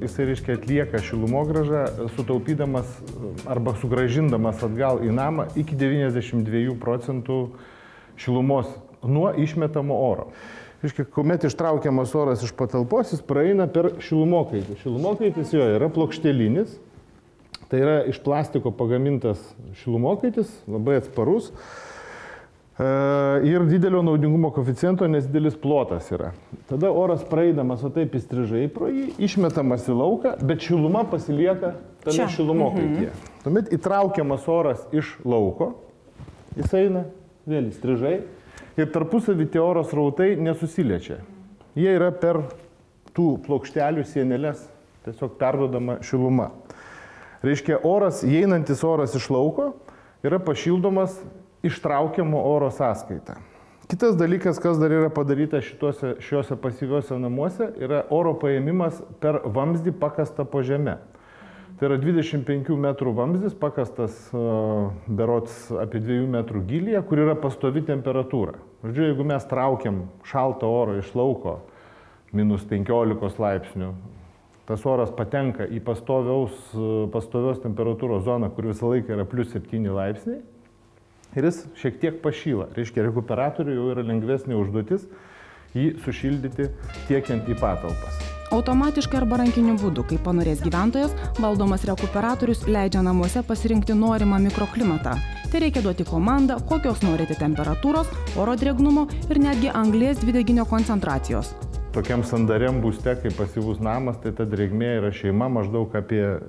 jisai, reiškia, atlieka šilumogrąžą, sutaupydamas arba sugrąžindamas atgal į namą iki 92% šilumos nuo išmetamo oro. Reiškia, kuomet ištraukiamas oras iš patalpos, jis praeina per šilumokaitį. Šilumokaitis jo yra plokštelinis, tai yra iš plastiko pagamintas šilumokaitis, labai atsparus ir didelio naudingumo koeficiento, nes didelis plotas yra. Tada oras praeidamas, o taip įstrižai pro jį, išmetamas į lauką, bet šiluma pasilieka tame šilumokaityje. Tuomet įtraukiamas oras iš lauko, jis eina, vėl įstrižai. Ir tarpusavy tie oro srautai nesusiliečia. Jie yra per tų plokštelių sienelės tiesiog perduodama šiluma. Reiškia, įeinantis oras iš lauko yra pašildomas ištraukiamo oro sąskaita. Kitas dalykas, kas dar yra padaryta šiuose pasyviuose namuose, yra oro paėmimas per vamzdį pakastą po žeme. Tai yra 25 metrų vamzdis, pakastas berods apie 2 metrų gylyje, kur yra pastovi temperatūra. Žodžiu, jeigu mes traukiam šaltą orą iš lauko minus 15 laipsnių, tas oras patenka į pastovios temperatūros zoną, kur visą laiką yra plus 7 laipsniai, ir jis šiek tiek pašyla. Reiškia, rekuperatoriui jau yra lengvesnė užduotis jį sušildyti tiekiant į patalpas. Automatiškai arba rankiniu būdu, kaip panorės gyventojas, valdomas rekuperatorius leidžia namuose pasirinkti norimą mikroklimatą. Tai reikia duoti komandą, kokios norite temperatūros, oro drėgnumo ir netgi anglies dvideginio koncentracijos. Tokiam sandariam būste, kaip pasyvus namas, tai ta drėgmė yra šeima maždaug apie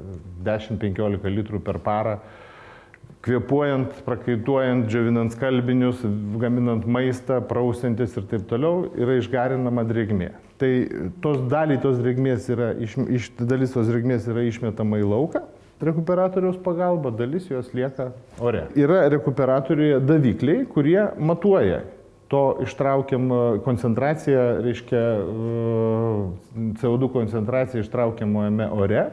10-15 litrų per parą. Kvėpuojant, prakaituojant, džiovinant skalbinius, gaminant maistą, prausiantis ir taip toliau, yra išgarinama drėgmė. Tai dalis tos drėgmės yra išmetama į lauką rekuperatoriaus pagalba, dalis jos lieka ore. Yra rekuperatoriuje davikliai, kurie matuoja to ištraukiamą koncentraciją, reiškia CO2 koncentraciją ištraukiamojame ore.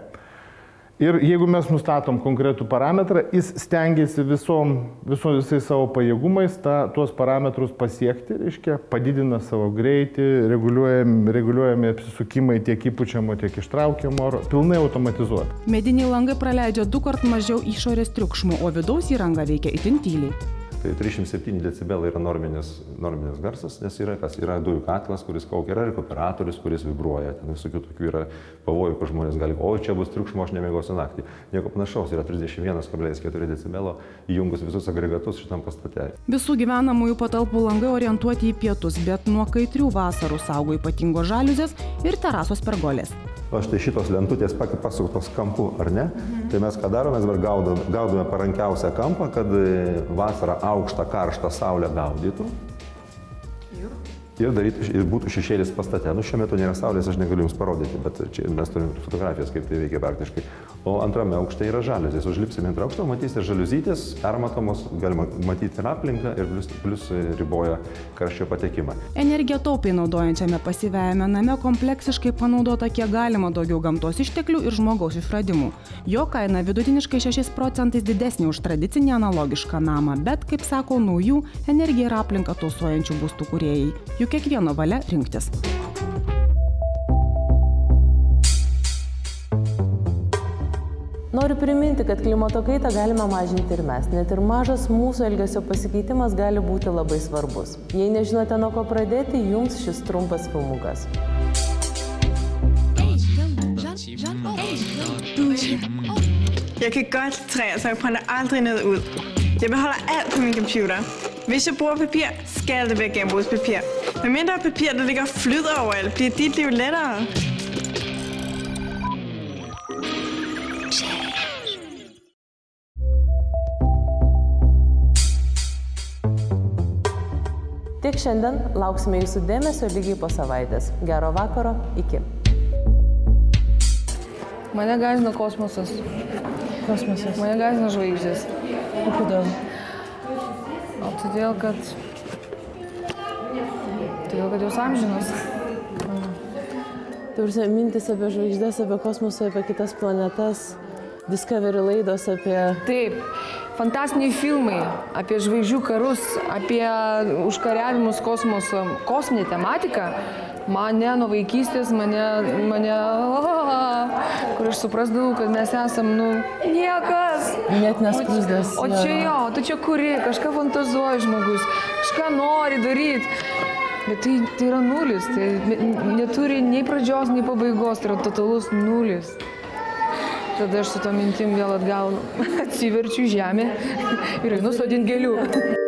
Ir jeigu mes nustatom konkretų parametrą, jis stengiasi visais savo pajėgumais tuos parametrus pasiekti, reiškia, padidina savo greitį, reguliuojami apsisukimai tiek įpučiamo, tiek ištraukiamo oro, pilnai automatizuoti. Mediniai langai praleidžia 2 kart mažiau išorės triukšmo, o vidaus įranga veikia itin tyliai. Tai 307 decibelai yra norminis garsas, nes yra dujų katlas, kuris kaukia, yra rekuperatorius, kuris vibruoja. Ten visokių tokių yra pavojų, kur žmonės gali, o čia bus triukšmo, aš nemiegosiu naktį. Nieko panašaus, yra 31,4 decibelo įjungus visus agregatus šitam pastate. Visų gyvenamųjų patalpų langai orientuoti į pietus, bet nuo kaitrių vasarų saugo ypatingos žaliuzės ir terasos pergolės. O štai šitos lentutės pasuktos kampu, ar ne? Tai mes ką darome, mes dabar gaudome parankiausią kampą, kad vasarą aukštą, karštą saulę gaudytų ir būtų šešėlis pastate. Šiuo metu nėra saulės, aš negaliu jums parodyti, bet čia mes turime fotografijas, kaip tai veikia praktiškai. O antrame aukšte yra žaliuzės. Užlipsime antrą aukštą, matysite žaliuzytės, permatomos, galima matyti ir aplinką ir plus riboja karščio patekimą. Energiją taupiai naudojančiame pasyviajame name kompleksiškai panaudota kiek galima daugiau gamtos išteklių ir žmogaus išradimų. Jo kaina vidutiniškai 6% didesnė už tradicinį analogišką namą, bet, kaip sako naujų energiją ir aplinką tausojančių būstų kūrėjai. Juk kiekvieno valia rinktis. Noriu priminti, kad klimato kaitą galime mažinti ir mes. Net ir mažas mūsų elgesio pasikeitimas gali būti labai svarbus. Jei nežinote, nuo ko pradėti, jums šis trumpas filmukas. Jeg kan godt træ, så jeg brænder aldrig noget ud. Jeg beholder alt på min computer. Hvis jeg bruger papir, skal det være genbrugspapir. Med mindre papir, der ligger og flyder overalt, bliver dit liv lettere. Tiek šiandien, lauksime jūsų dėmesio lygiai po savaitės. Gero vakaro, iki. Mane gąsdina kosmosas. Kosmosas. Mane gąsdina žvaigždės. O kodėl? O todėl, kad jos amžinos. Tai mintis apie žvaigždės, apie kosmosą, apie kitas planetas, Discovery laidos apie... Taip, fantastiniai filmai apie žvaigždžių karus, apie užkariavimus kosmoso, kosminė tematika. Mane nuo vaikystės, kur aš suprasdavau, kad mes esam, niekas. Net neskrusdės. O čia jo, tu čia kuri, kažką fantazuoja žmogus, kažką nori daryti. Bet tai yra nulis, tai neturi nei pradžios, nei pabaigos, tai yra totalus nulis. Tada aš su to mintim vėl atgal atsiverčiu žemę ir einu sodint gėlių.